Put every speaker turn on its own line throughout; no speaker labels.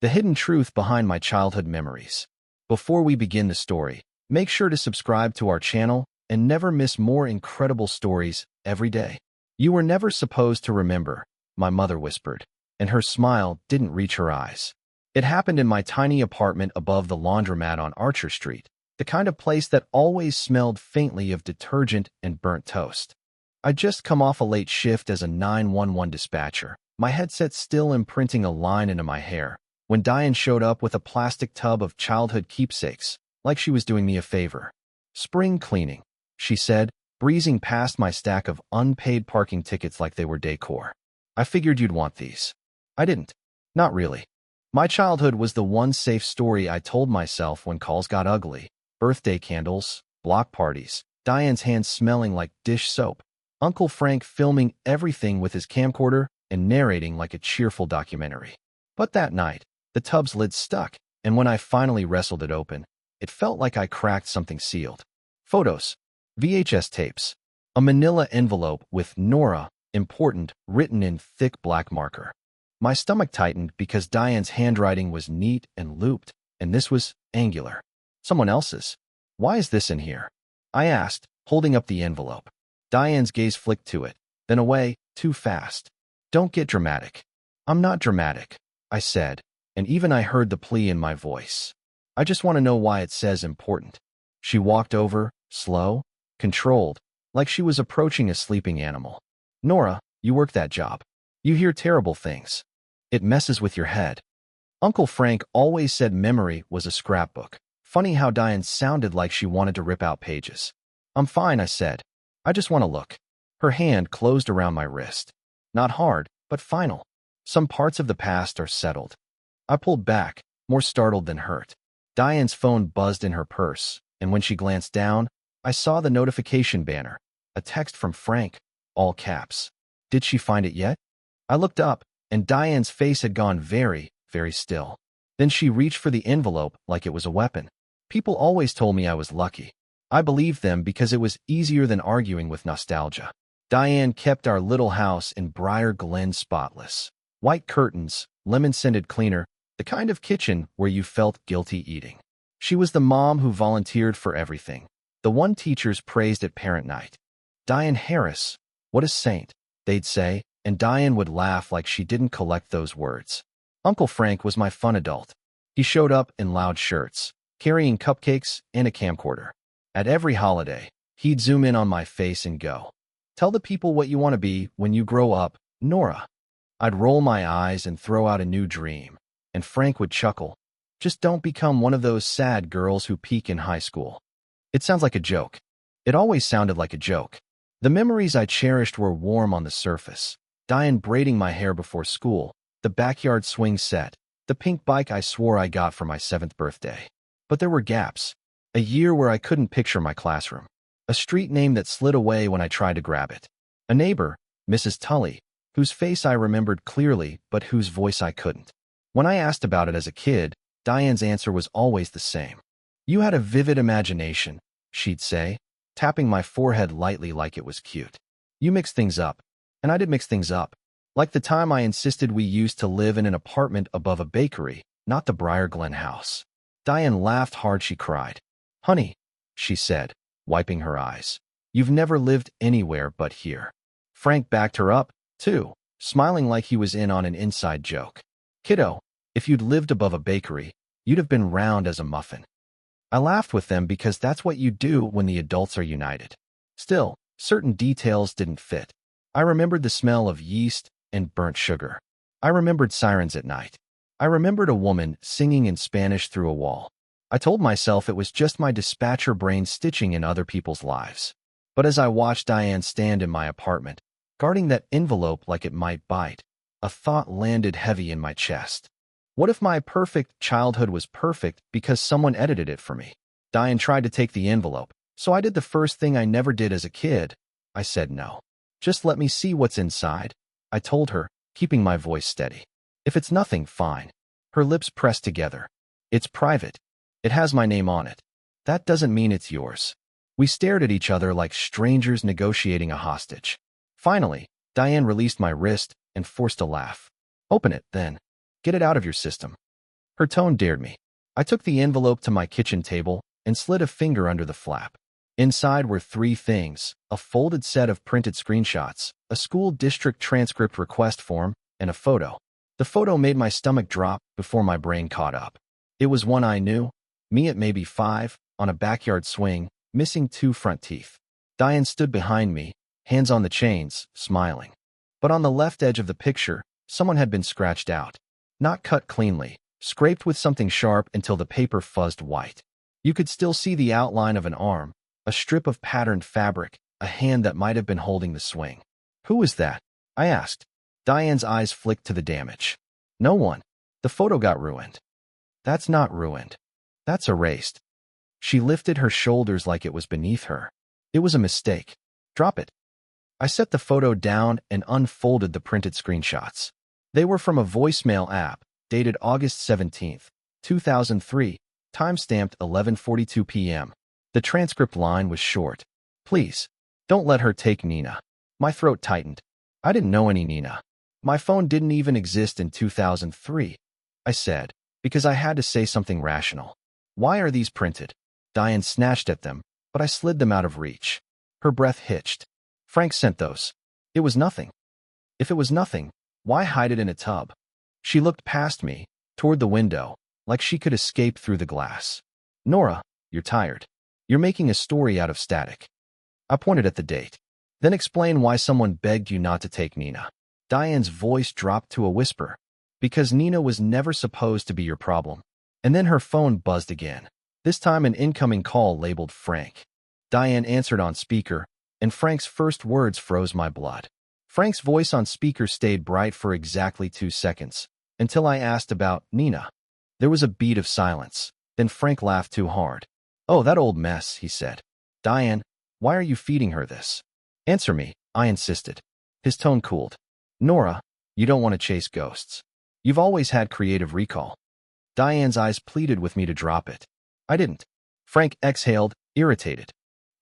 the hidden truth behind my childhood memories. Before we begin the story, make sure to subscribe to our channel and never miss more incredible stories every day. You were never supposed to remember, my mother whispered, and her smile didn't reach her eyes. It happened in my tiny apartment above the laundromat on Archer Street, the kind of place that always smelled faintly of detergent and burnt toast. I'd just come off a late shift as a 911 dispatcher, my headset still imprinting a line into my hair, when Diane showed up with a plastic tub of childhood keepsakes, like she was doing me a favor. "Spring cleaning," she said, breezing past my stack of unpaid parking tickets like they were decor. "I figured you'd want these." I didn't. Not really. My childhood was the one safe story I told myself when calls got ugly. Birthday candles, block parties, Diane's hands smelling like dish soap, Uncle Frank filming everything with his camcorder and narrating like a cheerful documentary. But that night, the tub's lid stuck, and when I finally wrestled it open, it felt like I cracked something sealed. Photos, VHS tapes, a manila envelope with Nora, important, written in thick black marker. My stomach tightened because Diane's handwriting was neat and looped, and this was angular. Someone else's. "Why is this in here?" I asked, holding up the envelope. Diane's gaze flicked to it, then away, too fast. "Don't get dramatic." "I'm not dramatic," I said, and even I heard the plea in my voice. "I just want to know why it says important." She walked over, slow, controlled, like she was approaching a sleeping animal. "Nora, you work that job. You hear terrible things. It messes with your head." Uncle Frank always said memory was a scrapbook. Funny how Diane sounded like she wanted to rip out pages. "I'm fine," I said. "I just want to look." Her hand closed around my wrist. Not hard, but final. "Some parts of the past are settled." I pulled back, more startled than hurt. Diane's phone buzzed in her purse, and when she glanced down, I saw the notification banner, a text from Frank, all caps. Did she find it yet? I looked up, and Diane's face had gone very, very still. Then she reached for the envelope like it was a weapon. People always told me I was lucky. I believed them because it was easier than arguing with nostalgia. Diane kept our little house in Briar Glen spotless. White curtains, lemon-scented cleaner, the kind of kitchen where you felt guilty eating. She was the mom who volunteered for everything, the one teachers praised at parent night. "Diane Harris, what a saint," they'd say, and Diane would laugh like she didn't collect those words. Uncle Frank was my fun adult. He showed up in loud shirts, carrying cupcakes and a camcorder. At every holiday, he'd zoom in on my face and go, "Tell the people what you want to be when you grow up, Nora." I'd roll my eyes and throw out a new dream, and Frank would chuckle, "Just don't become one of those sad girls who peak in high school." It sounds like a joke. It always sounded like a joke. The memories I cherished were warm on the surface. Diane braiding my hair before school, the backyard swing set, the pink bike I swore I got for my 7th birthday. But there were gaps. A year where I couldn't picture my classroom. A street name that slid away when I tried to grab it. A neighbor, Mrs. Tully, whose face I remembered clearly but whose voice I couldn't. When I asked about it as a kid, Diane's answer was always the same. "You had a vivid imagination," she'd say, tapping my forehead lightly like it was cute. "You mixed things up." And I did mix things up. Like the time I insisted we used to live in an apartment above a bakery, not the Briar Glen house. Diane laughed hard. She cried. "Honey," she said, wiping her eyes, "you've never lived anywhere but here." Frank backed her up, too, smiling like he was in on an inside joke. "Kiddo, if you'd lived above a bakery, you'd have been round as a muffin." I laughed with them because that's what you do when the adults are united. Still, certain details didn't fit. I remembered the smell of yeast and burnt sugar. I remembered sirens at night. I remembered a woman singing in Spanish through a wall. I told myself it was just my dispatcher brain stitching in other people's lives. But as I watched Diane stand in my apartment, guarding that envelope like it might bite, a thought landed heavy in my chest. What if my perfect childhood was perfect because someone edited it for me? Diane tried to take the envelope, so I did the first thing I never did as a kid. I said no. "Just let me see what's inside," I told her, keeping my voice steady. "If it's nothing, fine." Her lips pressed together. "It's private. It has my name on it. That doesn't mean it's yours." We stared at each other like strangers negotiating a hostage. Finally, Diane released my wrist and forced a laugh. "Open it, then. Get it out of your system." Her tone dared me. I took the envelope to my kitchen table and slid a finger under the flap. Inside were three things: a folded set of printed screenshots, a school district transcript request form, and a photo. The photo made my stomach drop before my brain caught up. It was one I knew, me at maybe 5, on a backyard swing, missing 2 front teeth. Diane stood behind me, hands on the chains, smiling. But on the left edge of the picture, someone had been scratched out. Not cut cleanly, scraped with something sharp until the paper fuzzed white. You could still see the outline of an arm, a strip of patterned fabric, a hand that might have been holding the swing. Who was that? I asked. Diane's eyes flicked to the damage. No one. The photo got ruined. That's not ruined. That's erased. She lifted her shoulders like it was beneath her. It was a mistake. Drop it. I set the photo down and unfolded the printed screenshots. They were from a voicemail app, dated August 17, 2003, timestamped 11:42 p.m. The transcript line was short. Please, don't let her take Nina. My throat tightened. I didn't know any Nina. My phone didn't even exist in 2003, I said, because I had to say something rational. Why are these printed? Diane snatched at them, but I slid them out of reach. Her breath hitched. Frank sent those. It was nothing. If it was nothing, why hide it in a tub? She looked past me, toward the window, like she could escape through the glass. Nora, you're tired. You're making a story out of static. I pointed at the date. Then explain why someone begged you not to take Nina. Diane's voice dropped to a whisper. Because Nina was never supposed to be your problem. And then her phone buzzed again. This time an incoming call labeled Frank. Diane answered on speaker, and Frank's first words froze my blood. Frank's voice on speaker stayed bright for exactly 2 seconds, until I asked about Nina. There was a beat of silence. Then Frank laughed too hard. Oh, that old mess, he said. Diane, why are you feeding her this? Answer me, I insisted. His tone cooled. Nora, you don't want to chase ghosts. You've always had creative recall. Diane's eyes pleaded with me to drop it. I didn't. Frank exhaled, irritated.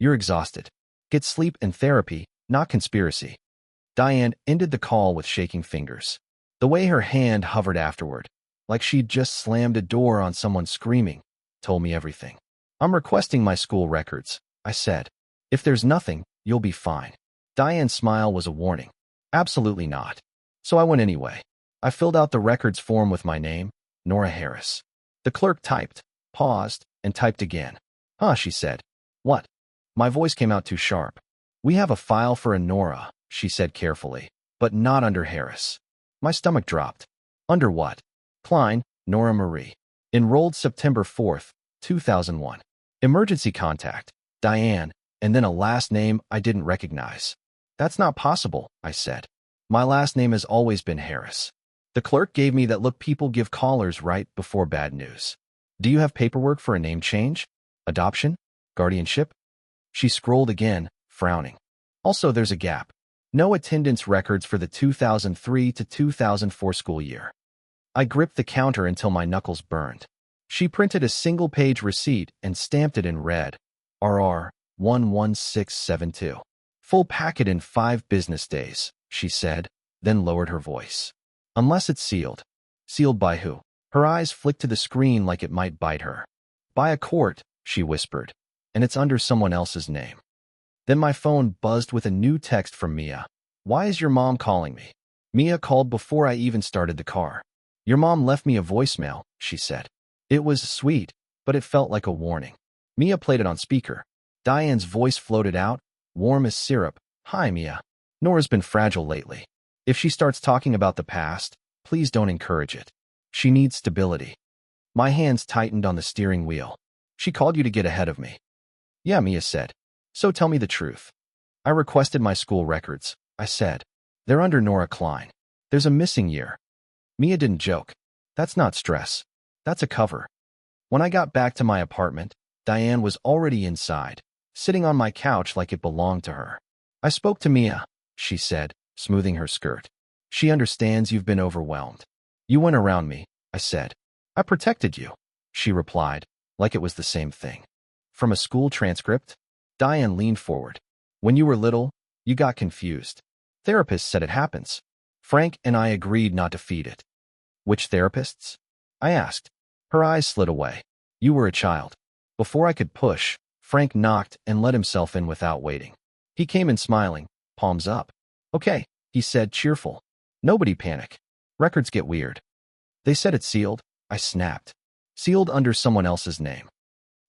You're exhausted. Get sleep and therapy, not conspiracy. Diane ended the call with shaking fingers. The way her hand hovered afterward, like she'd just slammed a door on someone screaming, told me everything. I'm requesting my school records, I said. If there's nothing, you'll be fine. Diane's smile was a warning. Absolutely not. So I went anyway. I filled out the records form with my name, Nora Harris. The clerk typed, paused, and typed again. Huh, she said. What? My voice came out too sharp. We have a file for a Nora, she said carefully, but not under Harris. My stomach dropped. Under what? Klein, Nora Marie. Enrolled September 4th, 2001. Emergency contact, Diane, and then a last name I didn't recognize. That's not possible, I said. My last name has always been Harris. The clerk gave me that look people give callers right before bad news. Do you have paperwork for a name change? Adoption? Guardianship? She scrolled again, frowning. Also, there's a gap. No attendance records for the 2003 to 2004 school year. I gripped the counter until my knuckles burned. She printed a single-page receipt and stamped it in red. RR 11672. Full packet in 5 business days, she said, then lowered her voice. Unless it's sealed. Sealed by who? Her eyes flicked to the screen like it might bite her. By a court, she whispered, and it's under someone else's name. Then my phone buzzed with a new text from Mia. Why is your mom calling me? Mia called before I even started the car. Your mom left me a voicemail, she said. It was sweet, but it felt like a warning. Mia played it on speaker. Diane's voice floated out, warm as syrup. Hi, Mia. Nora's been fragile lately. If she starts talking about the past, please don't encourage it. She needs stability. My hands tightened on the steering wheel. She called you to get ahead of me. Yeah, Mia said. So tell me the truth. I requested my school records, I said. They're under Nora Klein. There's a missing year. Mia didn't joke. That's not stress. That's a cover. When I got back to my apartment, Diane was already inside, sitting on my couch like it belonged to her. I spoke to Mia, she said, smoothing her skirt. She understands you've been overwhelmed. You went around me, I said. I protected you, she replied, like it was the same thing. From a school transcript? Diane leaned forward. When you were little, you got confused. Therapists said it happens. Frank and I agreed not to feed it. Which therapists? I asked. Her eyes slid away. You were a child. Before I could push, Frank knocked and let himself in without waiting. He came in smiling, palms up. Okay, he said, cheerful. Nobody panic. Records get weird. They said it's sealed. I snapped. Sealed under someone else's name.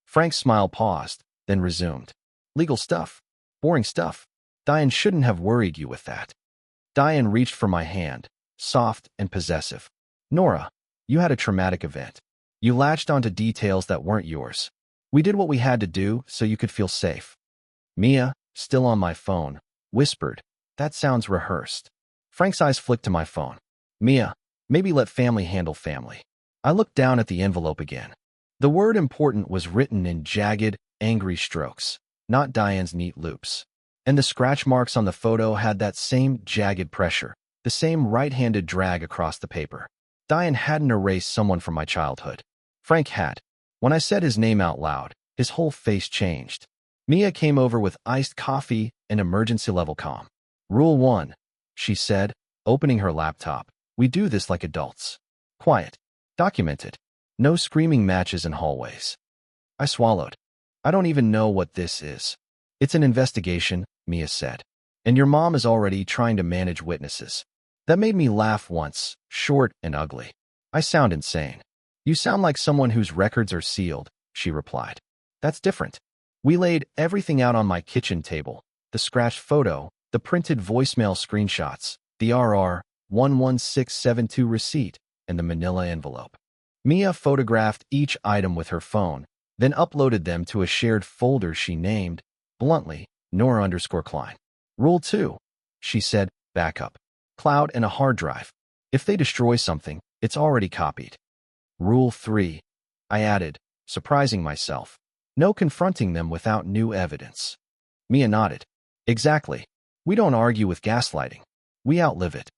Frank's smile paused, then resumed. Legal stuff. Boring stuff. Diane shouldn't have worried you with that. Diane reached for my hand, soft and possessive. Nora, you had a traumatic event. You latched onto details that weren't yours. We did what we had to do so you could feel safe. Mia, still on my phone, whispered, that sounds rehearsed. Frank's eyes flicked to my phone. Mia, maybe let family handle family. I looked down at the envelope again. The word important was written in jagged, angry strokes, not Diane's neat loops. And the scratch marks on the photo had that same jagged pressure, the same right-handed drag across the paper. Diane hadn't erased someone from my childhood. Frank had. When I said his name out loud, his whole face changed. Mia came over with iced coffee and emergency-level calm. Rule 1, she said, opening her laptop. We do this like adults. Quiet. Documented. No screaming matches in hallways. I swallowed. I don't even know what this is. It's an investigation, Mia said. And your mom is already trying to manage witnesses. That made me laugh once, short and ugly. I sound insane. You sound like someone whose records are sealed, she replied. That's different. We laid everything out on my kitchen table. The scratched photo, the printed voicemail screenshots, the RR 11672 receipt, and the manila envelope. Mia photographed each item with her phone, then uploaded them to a shared folder she named, bluntly, Nora_Klein. Rule 2, she said, backup. Cloud and a hard drive. If they destroy something, it's already copied. Rule 3, I added, surprising myself. No confronting them without new evidence. Mia nodded. Exactly. We don't argue with gaslighting. We outlive it.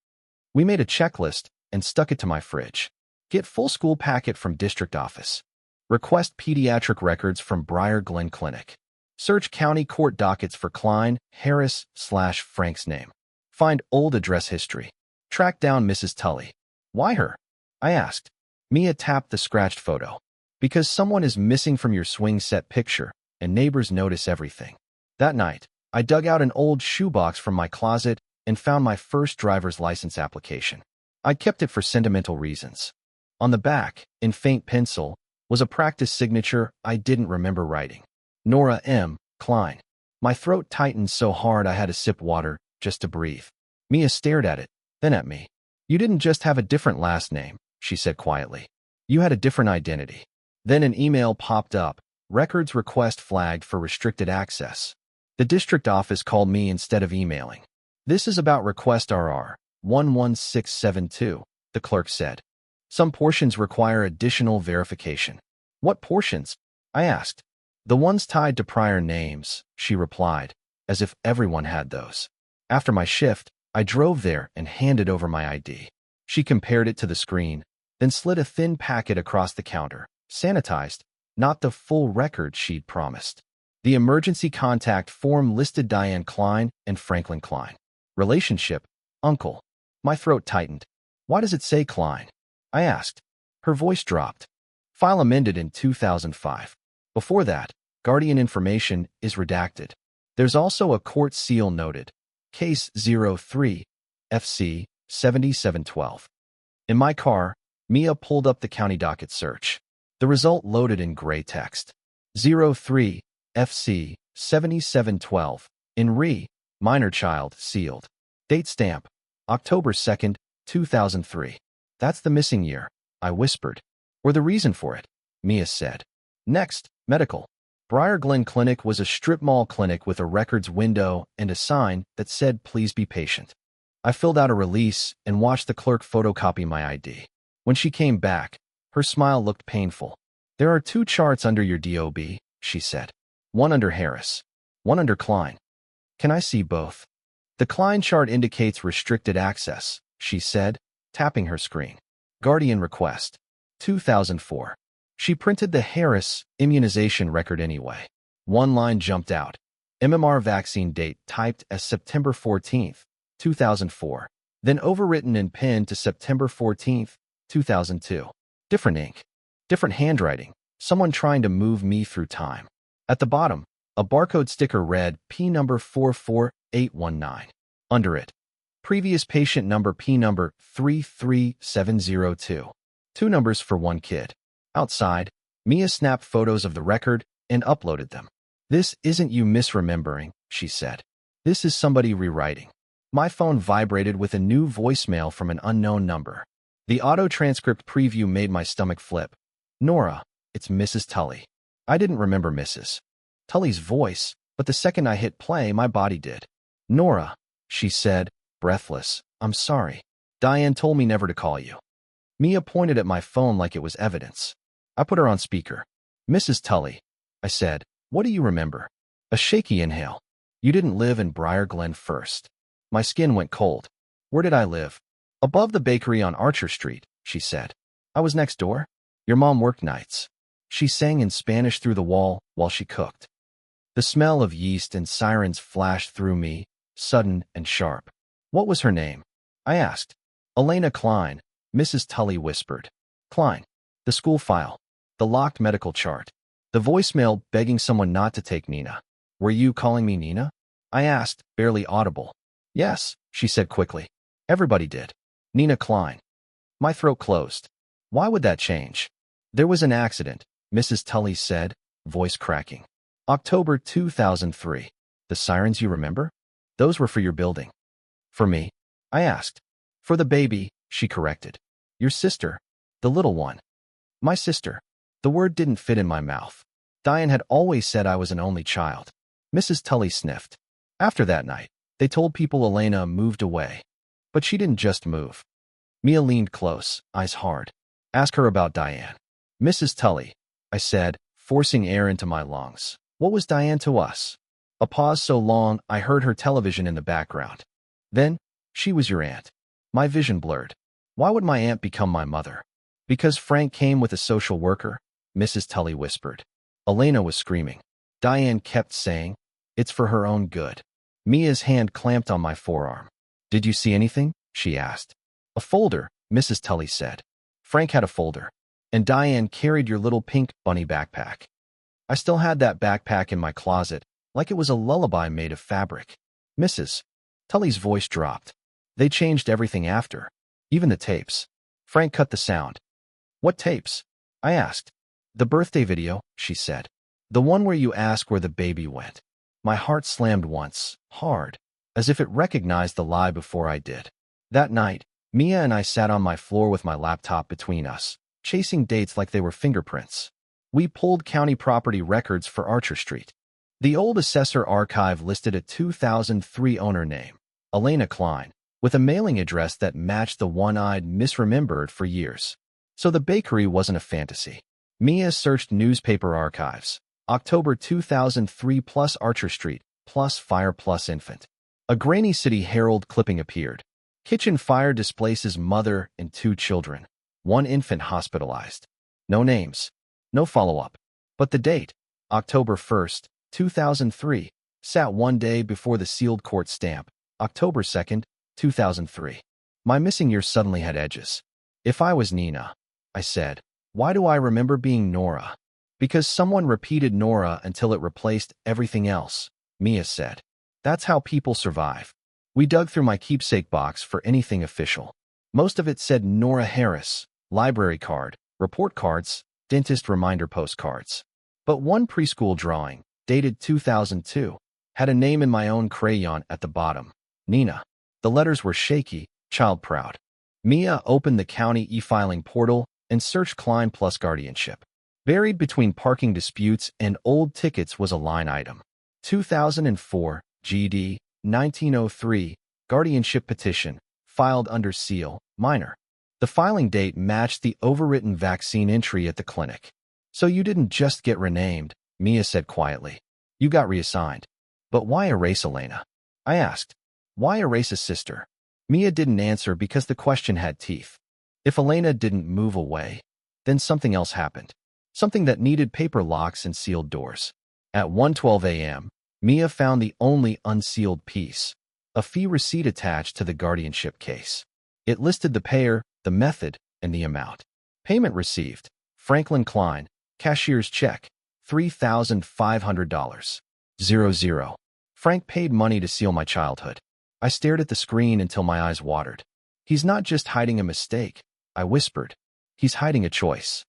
We made a checklist and stuck it to my fridge. Get full school packet from district office. Request pediatric records from Briar Glen Clinic. Search county court dockets for Klein, Harris/Frank's name. Find old address history. Track down Mrs. Tully. Why her? I asked. Mia tapped the scratched photo. Because someone is missing from your swing set picture, and neighbors notice everything. That night, I dug out an old shoebox from my closet and found my first driver's license application. I kept it for sentimental reasons. On the back, in faint pencil, was a practice signature I didn't remember writing. Nora M. Klein. My throat tightened so hard I had to sip water just to breathe. Mia stared at it, then at me. You didn't just have a different last name, she said quietly. You had a different identity. Then an email popped up, records request flagged for restricted access. The district office called me instead of emailing. This is about request RR 11672, the clerk said. Some portions require additional verification. What portions? I asked. The ones tied to prior names, she replied, as if everyone had those. After my shift, I drove there and handed over my ID. She compared it to the screen, then slid a thin packet across the counter, sanitized, not the full record she'd promised. The emergency contact form listed Diane Klein and Franklin Klein. Relationship, uncle. My throat tightened. Why does it say Klein? I asked. Her voice dropped. File amended in 2005. Before that, guardian information is redacted. There's also a court seal noted. Case 03, FC 7712. In my car, Mia pulled up the county docket search. The result loaded in gray text. 03, FC 7712. In minor child, sealed. Date stamp, October 2nd, 2003. That's the missing year, I whispered. Or the reason for it, Mia said. Next, medical. Briar Glen Clinic was a strip mall clinic with a records window and a sign that said, please be patient. I filled out a release and watched the clerk photocopy my ID. When she came back, her smile looked painful. There are 2 charts under your DOB, she said. One under Harris, one under Klein. Can I see both? The Klein chart indicates restricted access, she said, tapping her screen. Guardian request. 2004. She printed the Harris immunization record anyway. One line jumped out. MMR vaccine date typed as September 14th, 2004. Then overwritten in pen to September 14th, 2002. Different ink. Different handwriting. Someone trying to move me through time. At the bottom, a barcode sticker read P number 44819. Under it, previous patient number P number 33702. Two numbers for one kid. Outside, Mia snapped photos of the record and uploaded them. "This isn't you misremembering," she said. "This is somebody rewriting." My phone vibrated with a new voicemail from an unknown number. The auto-transcript preview made my stomach flip. "Nora, it's Mrs. Tully." I didn't remember Mrs. Tully's voice, but the second I hit play, my body did. "Nora," she said, breathless, "I'm sorry. Diane told me never to call you." Mia pointed at my phone like it was evidence. I put her on speaker. "Mrs. Tully," I said, "what do you remember?" A shaky inhale. "You didn't live in Briar Glen first." My skin went cold. "Where did I live?" "Above the bakery on Archer Street," she said. "I was next door." "Your mom worked nights." She sang in Spanish through the wall while she cooked. The smell of yeast and sirens flashed through me, sudden and sharp. "What was her name?" I asked. "Elena Klein," Mrs. Tully whispered. "Klein." The school file. The locked medical chart. The voicemail begging someone not to take Nina. "Were you calling me Nina?" I asked, barely audible. "Yes," she said quickly. "Everybody did." "Nina Klein." My throat closed. Why would that change? "There was an accident," Mrs. Tully said, voice cracking. "October 2003. The sirens you remember? Those were for your building." "For me?" I asked. "For the baby," she corrected. "Your sister. The little one." My sister. The word didn't fit in my mouth. Diane had always said I was an only child. Mrs. Tully sniffed. "After that night, they told people Elena moved away." "But she didn't just move." Mia leaned close, eyes hard. "Ask her about Diane." "Mrs. Tully," I said, forcing air into my lungs. "What was Diane to us?" A pause so long I heard her television in the background. "Then, she was your aunt." My vision blurred. Why would my aunt become my mother? "Because Frank came with a social worker," Mrs. Tully whispered. Elena was screaming. Diane kept saying, "It's for her own good." Mia's hand clamped on my forearm. "Did you see anything?" she asked. "A folder," Mrs. Tully said. "Frank had a folder. And Diane carried your little pink bunny backpack." I still had that backpack in my closet, like it was a lullaby made of fabric. Mrs. Tully's voice dropped. "They changed everything after. Even the tapes." Frank cut the sound. "What tapes?" I asked. "The birthday video," she said. "The one where you ask where the baby went." My heart slammed once, hard, as if it recognized the lie before I did. That night, Mia and I sat on my floor with my laptop between us, chasing dates like they were fingerprints. We pulled county property records for Archer Street. The old assessor archive listed a 2003 owner name, Elena Klein, with a mailing address that matched the one I'd misremembered for years. So the bakery wasn't a fantasy. Mia searched newspaper archives. October 2003 plus Archer Street, plus fire plus infant. A grainy City Herald clipping appeared. Kitchen fire displaces mother and two children. One infant hospitalized. No names. No follow-up. But the date, October 1st, 2003, sat one day before the sealed court stamp, October 2nd, 2003. My missing year suddenly had edges. "If I was Nina," I said, "why do I remember being Nora?" "Because someone repeated Nora until it replaced everything else," Mia said. "That's how people survive." We dug through my keepsake box for anything official. Most of it said Nora Harris, library card, report cards, dentist reminder postcards. But one preschool drawing, dated 2002, had a name in my own crayon at the bottom. Nina. The letters were shaky, child-proud. Mia opened the county e-filing portal and searched Klein plus guardianship. Buried between parking disputes and old tickets was a line item. 2004, GD, 1903, guardianship petition, filed under seal, minor. The filing date matched the overwritten vaccine entry at the clinic. "So you didn't just get renamed," Mia said quietly. "You got reassigned." "But why erase Elena?" I asked. "Why erase a sister?" Mia didn't answer because the question had teeth. If Elena didn't move away, then something else happened. Something that needed paper locks and sealed doors. At 1:12 a.m., Mia found the only unsealed piece, a fee receipt attached to the guardianship case. It listed the payer, the method, and the amount. Payment received, Franklin Klein, cashier's check, $3,500. 00. Frank paid money to seal my childhood. I stared at the screen until my eyes watered. He's not just hiding a mistake, I whispered. He's hiding a choice.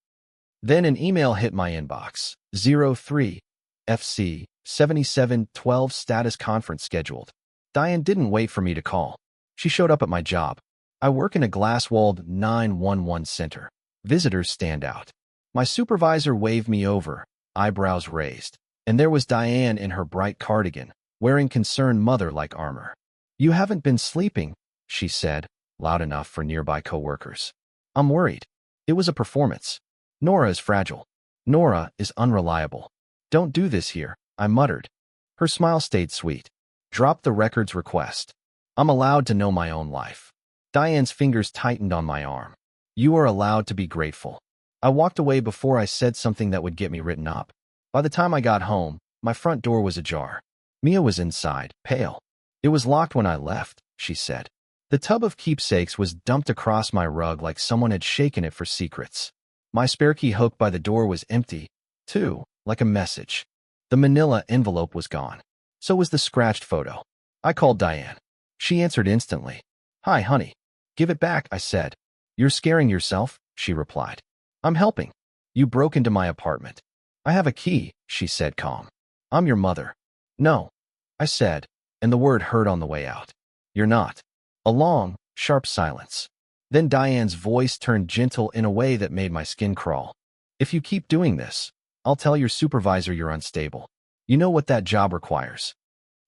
Then an email hit my inbox. 03. FC 7712 status conference scheduled. Diane didn't wait for me to call. She showed up at my job. I work in a glass-walled 911 center. Visitors stand out. My supervisor waved me over, eyebrows raised, and there was Diane in her bright cardigan, wearing concerned mother-like armor. "You haven't been sleeping," she said, loud enough for nearby coworkers. "I'm worried." It was a performance. "Nora is fragile. Nora is unreliable. Don't do this here," I muttered. Her smile stayed sweet. "Drop the records request. I'm allowed to know my own life." Diane's fingers tightened on my arm. "You are allowed to be grateful." I walked away before I said something that would get me written up. By the time I got home, my front door was ajar. Mia was inside, pale. "It was locked when I left," she said. The tub of keepsakes was dumped across my rug like someone had shaken it for secrets. My spare key hook by the door was empty, too, like a message. The manila envelope was gone. So was the scratched photo. I called Diane. She answered instantly. "Hi, honey." "Give it back," I said. "You're scaring yourself," she replied. "I'm helping. You broke into my apartment." "I have a key," she said, calm. "I'm your mother." "No," I said, and the word hurt on the way out. "You're not." A long, sharp silence. Then Diane's voice turned gentle in a way that made my skin crawl. "If you keep doing this, I'll tell your supervisor you're unstable. You know what that job requires."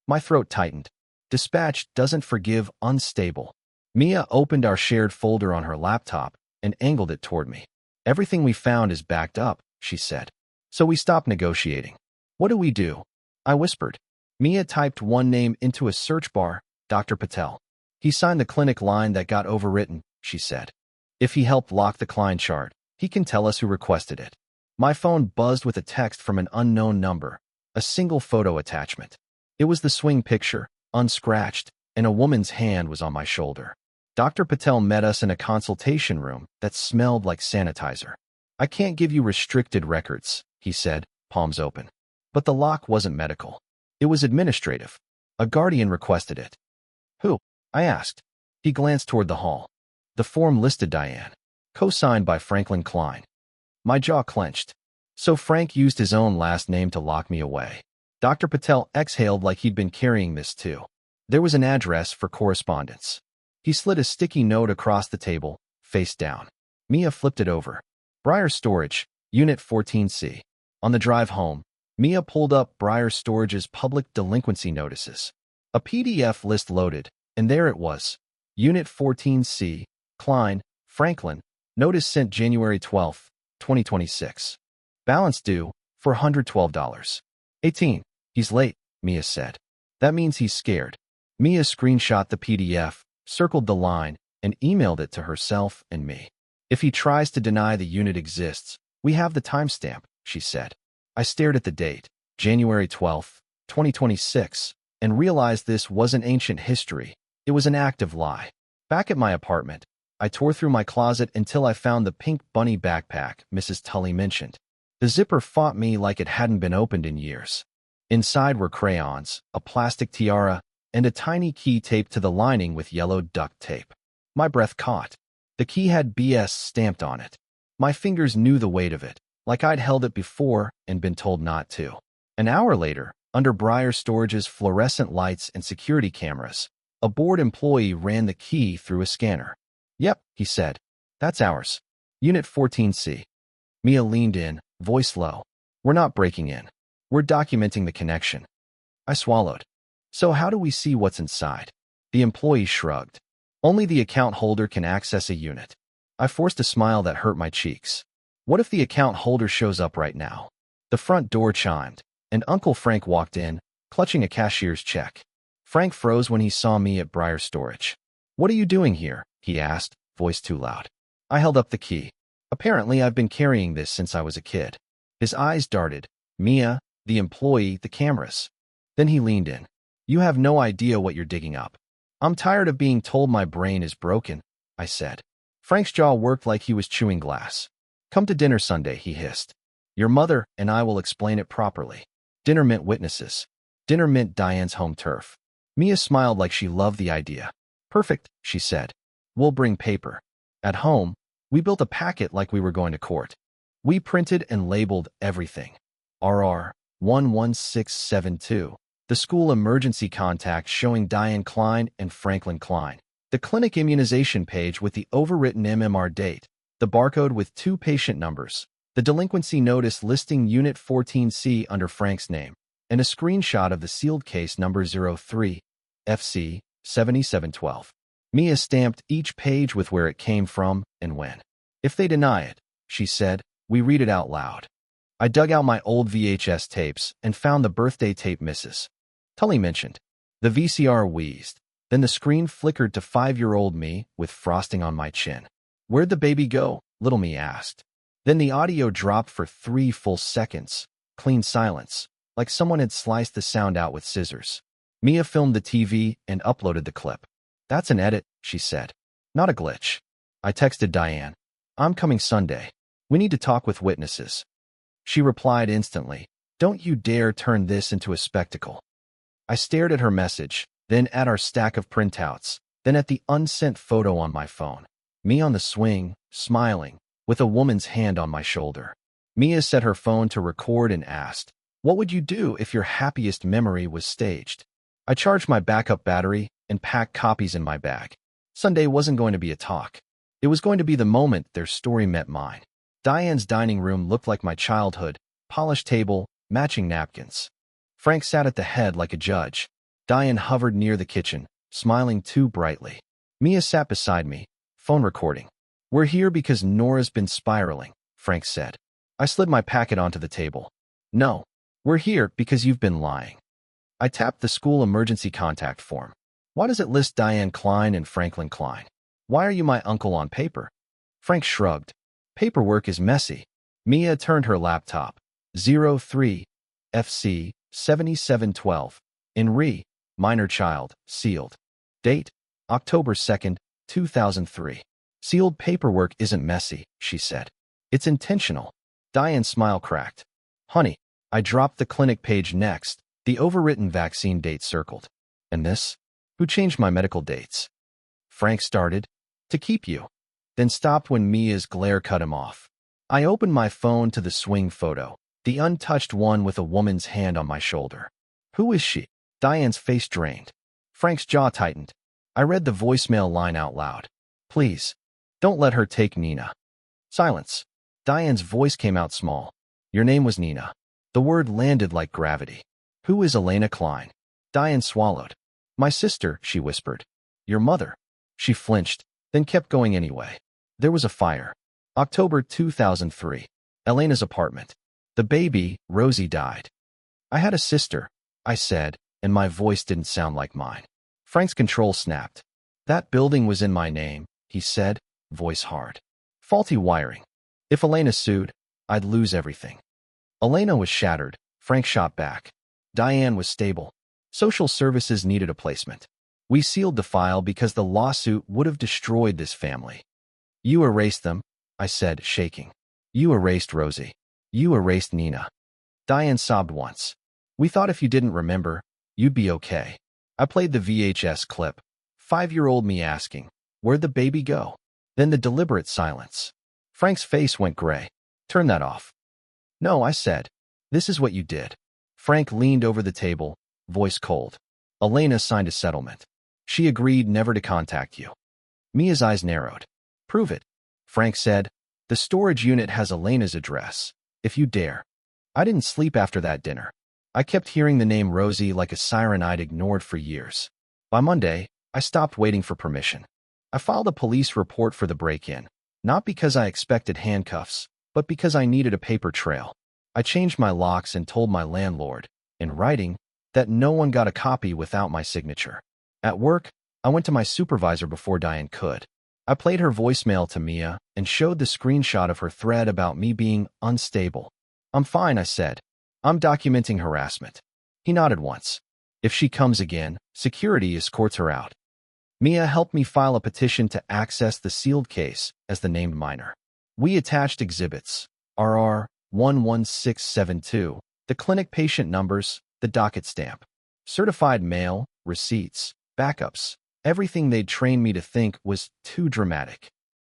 My throat tightened. Dispatch doesn't forgive unstable. Mia opened our shared folder on her laptop and angled it toward me. "Everything we found is backed up," she said. "So we stopped negotiating." "What do we do?" I whispered. Mia typed one name into a search bar, Dr. Patel. "He signed the clinic line that got overwritten," she said. "If he helped lock the Klein chart, he can tell us who requested it." My phone buzzed with a text from an unknown number, a single photo attachment. It was the swing picture, unscratched, and a woman's hand was on my shoulder. Dr. Patel met us in a consultation room that smelled like sanitizer. "I can't give you restricted records," he said, palms open. But the lock wasn't medical. It was administrative. A guardian requested it. "Who?" I asked. He glanced toward the hall. The form listed Diane, co-signed by Franklin Klein. My jaw clenched. So Frank used his own last name to lock me away. Dr. Patel exhaled like he'd been carrying this too. There was an address for correspondence. He slid a sticky note across the table, face down. Mia flipped it over. "Briar Storage, Unit 14C. On the drive home, Mia pulled up Briar Storage's public delinquency notices. A PDF list loaded, and there it was. Unit 14C, Klein, Franklin, notice sent January 12, 2026. Balance due, $412. 18. He's late, Mia said. That means he's scared. Mia screenshot the PDF, circled the line, and emailed it to herself and me. "If he tries to deny the unit exists, we have the timestamp," she said. I stared at the date, January 12, 2026, and realized this wasn't ancient history. It was an active lie. Back at my apartment, I tore through my closet until I found the pink bunny backpack Mrs. Tully mentioned. The zipper fought me like it hadn't been opened in years. Inside were crayons, a plastic tiara, and a tiny key taped to the lining with yellow duct tape. My breath caught. The key had BS stamped on it. My fingers knew the weight of it, like I'd held it before and been told not to. An hour later, under Briar Storage's fluorescent lights and security cameras, a board employee ran the key through a scanner. "Yep," he said. "That's ours. Unit 14C. Mia leaned in, voice low. "We're not breaking in. We're documenting the connection." I swallowed. "So how do we see what's inside?" The employee shrugged. "Only the account holder can access a unit." I forced a smile that hurt my cheeks. What if the account holder shows up right now? The front door chimed, and Uncle Frank walked in, clutching a cashier's check. Frank froze when he saw me at Briar Storage. "What are you doing here?" he asked, voice too loud. I held up the key. "Apparently I've been carrying this since I was a kid." His eyes darted. Mia, the employee, the cameras. Then he leaned in. "You have no idea what you're digging up." "I'm tired of being told my brain is broken," I said. Frank's jaw worked like he was chewing glass. Come to dinner Sunday, he hissed. Your mother and I will explain it properly. Dinner meant witnesses. Dinner meant Diane's home turf. Mia smiled like she loved the idea. Perfect, she said. We'll bring paper. At home, we built a packet like we were going to court. We printed and labeled everything. RR 11672. The school emergency contact showing Diane Klein and Franklin Klein. The clinic immunization page with the overwritten MMR date. The barcode with 2 patient numbers. The delinquency notice listing Unit 14C under Frank's name. And a screenshot of the sealed case number 03 FC 7712. Mia stamped each page with where it came from and when. If they deny it, she said, we read it out loud. I dug out my old VHS tapes and found the birthday tape misses. Tully mentioned. The VCR wheezed. Then the screen flickered to 5-year-old me with frosting on my chin. Where'd the baby go? Little me asked. Then the audio dropped for 3 full seconds. Clean silence, like someone had sliced the sound out with scissors. Mia filmed the TV and uploaded the clip. That's an edit, she said. Not a glitch. I texted Diane. I'm coming Sunday. We need to talk with witnesses. She replied instantly. Don't you dare turn this into a spectacle. I stared at her message, then at our stack of printouts, then at the unsent photo on my phone. Me on the swing, smiling, with a woman's hand on my shoulder. Mia set her phone to record and asked, what would you do if your happiest memory was staged? I charged my backup battery and packed copies in my bag. Sunday wasn't going to be a talk. It was going to be the moment their story met mine. Diane's dining room looked like my childhood, polished table, matching napkins. Frank sat at the head like a judge. Diane hovered near the kitchen, smiling too brightly. Mia sat beside me, phone recording. We're here because Nora's been spiraling, Frank said. I slid my packet onto the table. No, we're here because you've been lying. I tapped the school emergency contact form. Why does it list Diane Klein and Franklin Klein? Why are you my uncle on paper? Frank shrugged. Paperwork is messy. Mia turned her laptop. 03 FC 7712. In minor child, sealed. Date, October 2nd, 2003. Sealed paperwork isn't messy, she said. It's intentional. Diane's smile cracked. Honey, I dropped the clinic page next, the overwritten vaccine date circled. And this? Who changed my medical dates? Frank started. To keep you. Then stopped when Mia's glare cut him off. I opened my phone to the swing photo, the untouched one with a woman's hand on my shoulder. Who is she? Diane's face drained. Frank's jaw tightened. I read the voicemail line out loud. Please, don't let her take Nina. Silence. Diane's voice came out small. Your name was Nina. The word landed like gravity. Who is Elena Klein? Diane swallowed. My sister, she whispered. Your mother. She flinched, then kept going anyway. There was a fire. October 2003. Elena's apartment. The baby, Rosie, died. I had a sister, I said, and my voice didn't sound like mine. Frank's control snapped. That building was in my name, he said, voice hard. Faulty wiring. If Elena sued, I'd lose everything. Elena was shattered, Frank shot back. Diane was stable. Social services needed a placement. We sealed the file because the lawsuit would have destroyed this family. You erased them, I said, shaking. You erased Rosie. You erased Nina. Diane sobbed once. We thought if you didn't remember, you'd be okay. I played the VHS clip. 5-year-old me asking, where'd the baby go? Then the deliberate silence. Frank's face went gray. Turn that off. No, I said. This is what you did. Frank leaned over the table, voice cold. Elena signed a settlement. She agreed never to contact you. Mia's eyes narrowed. Prove it. Frank said. The storage unit has Elena's address. If you dare. I didn't sleep after that dinner. I kept hearing the name Rosie like a siren I'd ignored for years. By Monday, I stopped waiting for permission. I filed a police report for the break-in, not because I expected handcuffs, but because I needed a paper trail. I changed my locks and told my landlord, in writing, that no one got a copy without my signature. At work, I went to my supervisor before Diane could. I played her voicemail to Mia and showed the screenshot of her thread about me being unstable. I'm fine, I said. I'm documenting harassment. He nodded once. If she comes again, security escorts her out. Mia helped me file a petition to access the sealed case as the named minor. We attached exhibits, RR 11672, the clinic patient numbers, the docket stamp, certified mail, receipts, backups, everything they'd trained me to think was too dramatic.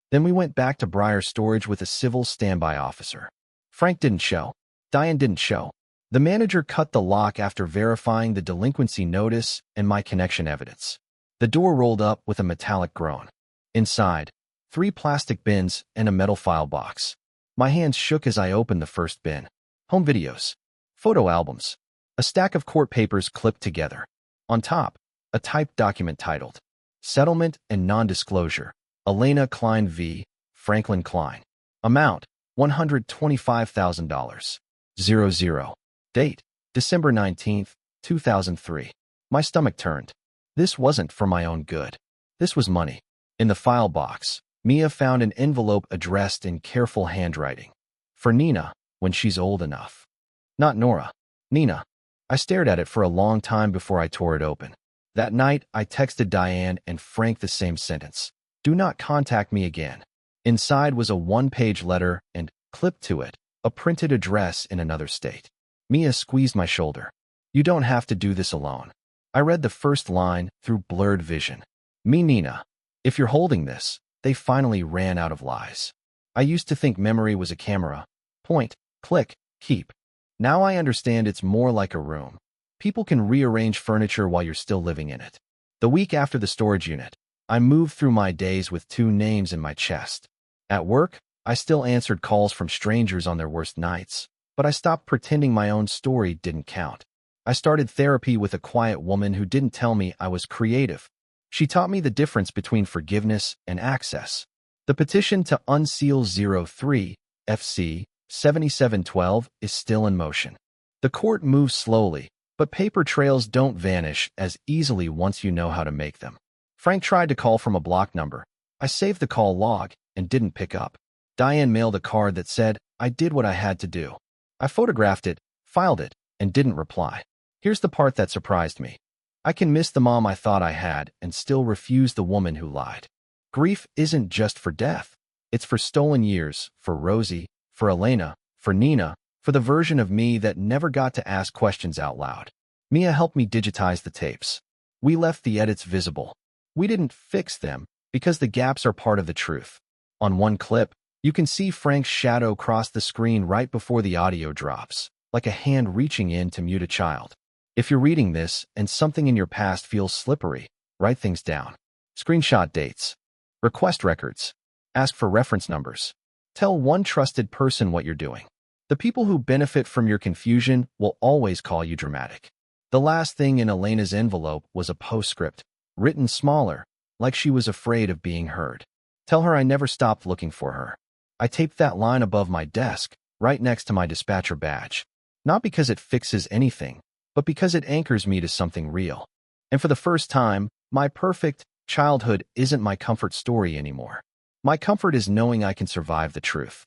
Then we went back to Briar storage with a civil standby officer. Frank didn't show. Diane didn't show. The manager cut the lock after verifying the delinquency notice and my connection evidence. The door rolled up with a metallic groan. Inside, 3 plastic bins and a metal file box. My hands shook as I opened the first bin. Home videos. Photo albums. A stack of court papers clipped together. On top, a typed document titled, Settlement and Non-Disclosure, Elena Klein v. Franklin Klein. Amount, $125,000. 00. Date, December 19, 2003. My stomach turned. This wasn't for my own good. This was money. In the file box, Mia found an envelope addressed in careful handwriting. For Nina, when she's old enough. Not Nora. Nina. I stared at it for a long time before I tore it open. That night, I texted Diane and Frank the same sentence. Do not contact me again. Inside was a 1-page letter and, clipped to it, a printed address in another state. Mia squeezed my shoulder. You don't have to do this alone. I read the first line through blurred vision. Me, Nina. If you're holding this, they finally ran out of lies. I used to think memory was a camera. Point, click, keep. Now I understand it's more like a room. People can rearrange furniture while you're still living in it. The week after the storage unit, I moved through my days with 2 names in my chest. At work, I still answered calls from strangers on their worst nights, but I stopped pretending my own story didn't count. I started therapy with a quiet woman who didn't tell me I was creative. She taught me the difference between forgiveness and access. The petition to unseal 03 FC 7712 is still in motion. The court moves slowly, but paper trails don't vanish as easily once you know how to make them. Frank tried to call from a block number. I saved the call log and didn't pick up. Diane mailed a card that said, I did what I had to do. I photographed it, filed it, and didn't reply. Here's the part that surprised me. I can miss the mom I thought I had and still refuse the woman who lied. Grief isn't just for death. It's for stolen years, for Rosie, for Elena, for Nina, for the version of me that never got to ask questions out loud. Mia helped me digitize the tapes. We left the edits visible. We didn't fix them because the gaps are part of the truth. On one clip, you can see Frank's shadow cross the screen right before the audio drops, like a hand reaching in to mute a child. If you're reading this and something in your past feels slippery, write things down. Screenshot dates. Request records. Ask for reference numbers. Tell one trusted person what you're doing. The people who benefit from your confusion will always call you dramatic. The last thing in Elena's envelope was a postscript, written smaller, like she was afraid of being heard. Tell her I never stopped looking for her. I taped that line above my desk, right next to my dispatcher badge. Not because it fixes anything, but because it anchors me to something real. And for the first time, my perfect childhood isn't my comfort story anymore. My comfort is knowing I can survive the truth.